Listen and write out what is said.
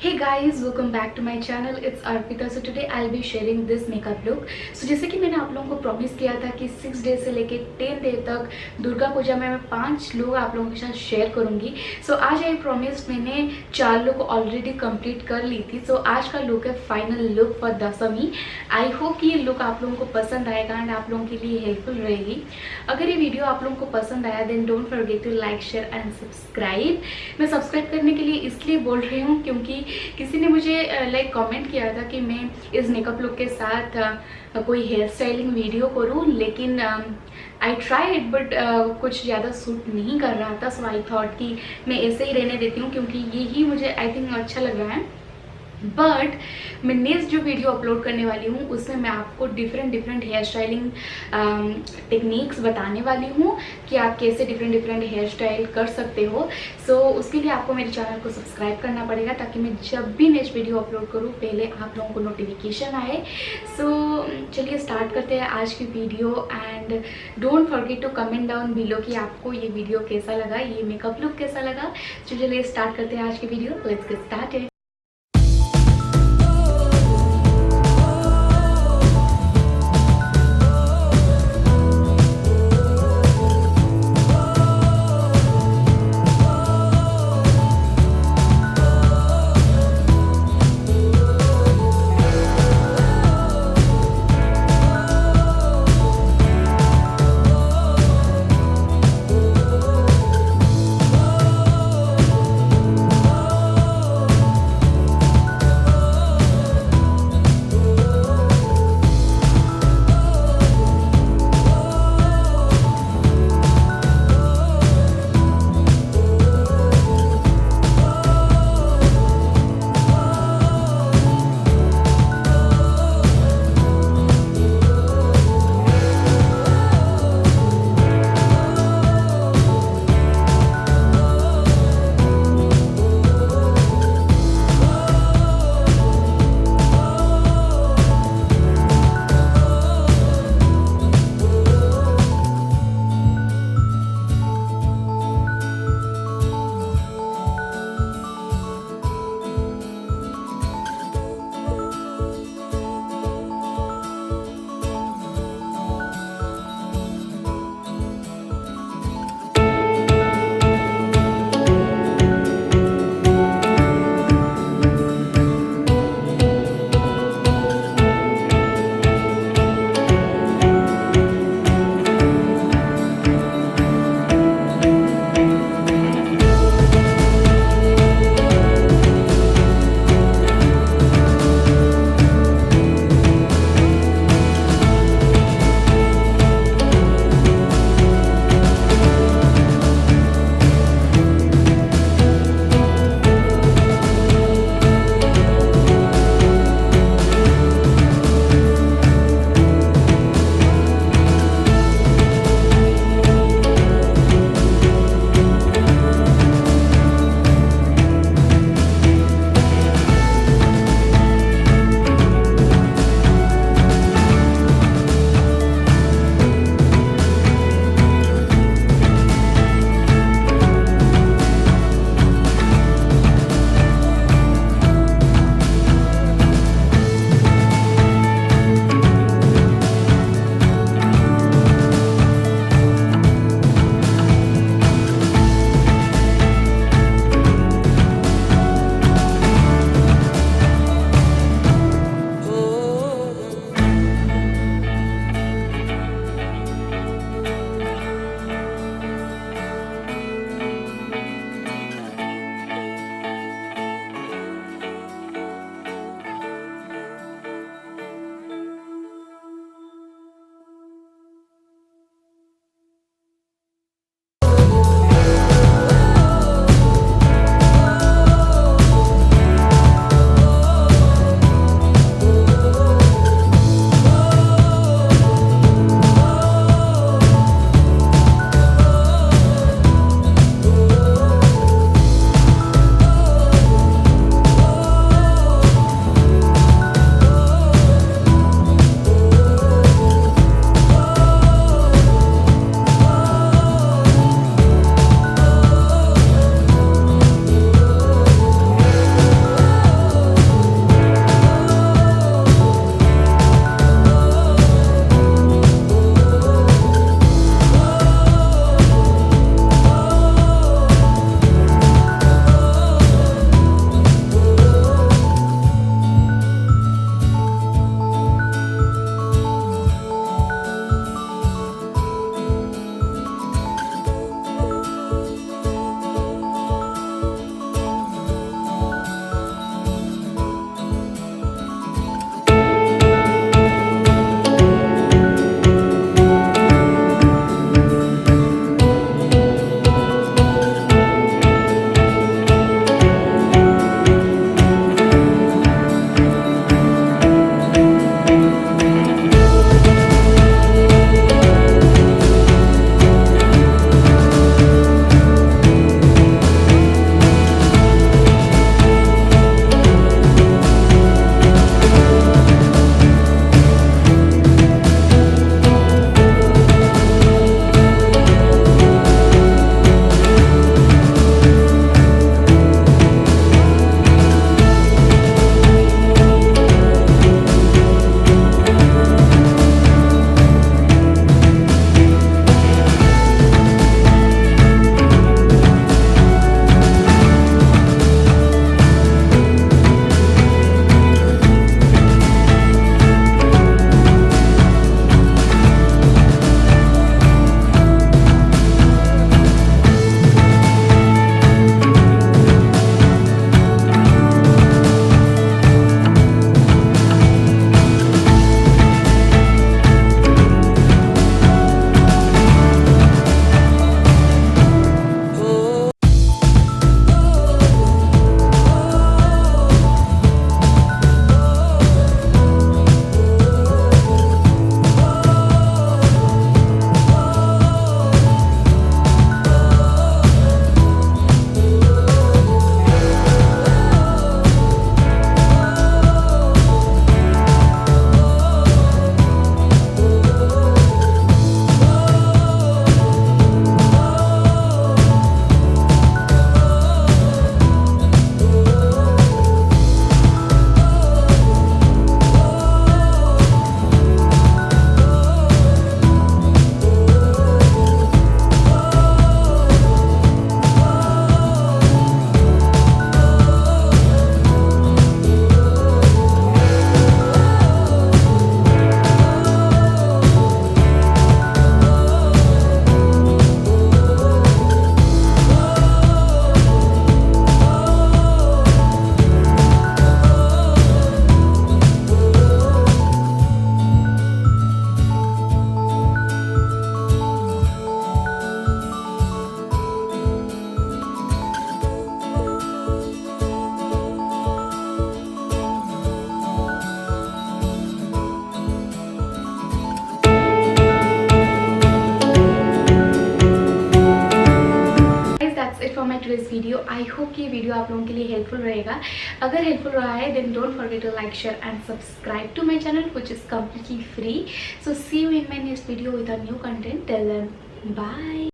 Hey guys, welcome back to my channel. It's Arpita. So today I'll be sharing this makeup look. So जैसे कि मैंने आप लोगों को प्रॉमिस किया था कि 6 डे से लेके 10 डे तक दुर्गा पूजा में मैं 5 लुक आप लोगों के साथ शेयर करूंगी. So आज आई प्रॉमिस मैंने 4 लुक ऑलरेडी कंप्लीट कर ली थी. So आज का लुक है final look for Dashami. I hope कि ये लुक आप लोगों को पसंद आएगा एंड आप लोगों के लिए हेल्पफुल रहेगी. अगर ये वीडियो आप लोगों को पसंद आया then don't forget to like share and subscribe. मैं सब्सक्राइब करने के लिए इसलिए बोल रही हूँ क्योंकि किसी ने मुझे कमेंट किया था कि मैं इस मेकअप लुक के साथ कोई हेयर स्टाइलिंग वीडियो करूं, लेकिन आई ट्राइड बट कुछ ज़्यादा सूट नहीं कर रहा था. सो आई थॉट कि मैं ऐसे ही रहने देती हूँ क्योंकि यही मुझे आई थिंक अच्छा लग रहा है. बट मैं नेक्स्ट जो वीडियो अपलोड करने वाली हूँ उसमें मैं आपको डिफरेंट हेयर स्टाइलिंग टेक्निक्स बताने वाली हूँ कि आप कैसे डिफरेंट हेयर स्टाइल कर सकते हो. सो उसके लिए आपको मेरे चैनल को सब्सक्राइब करना पड़ेगा ताकि मैं जब भी नेक्स्ट वीडियो अपलोड करूँ पहले आप लोगों को नोटिफिकेशन आए. सो चलिए स्टार्ट करते हैं आज की video and don't forget to comment down below कि आपको ये वीडियो कैसा लगा, ये मेकअप लुक कैसा लगा. तो चलिए स्टार्ट करते हैं आज की video. Let's get started. Today's video. I hope कि ये वीडियो आप लोगों के लिए हेल्पफुल रहेगा। अगर हेल्पफुल रहा है then don't forget to like, share and subscribe to my channel which is completely free. So see you in my next video with a new content. Till then bye.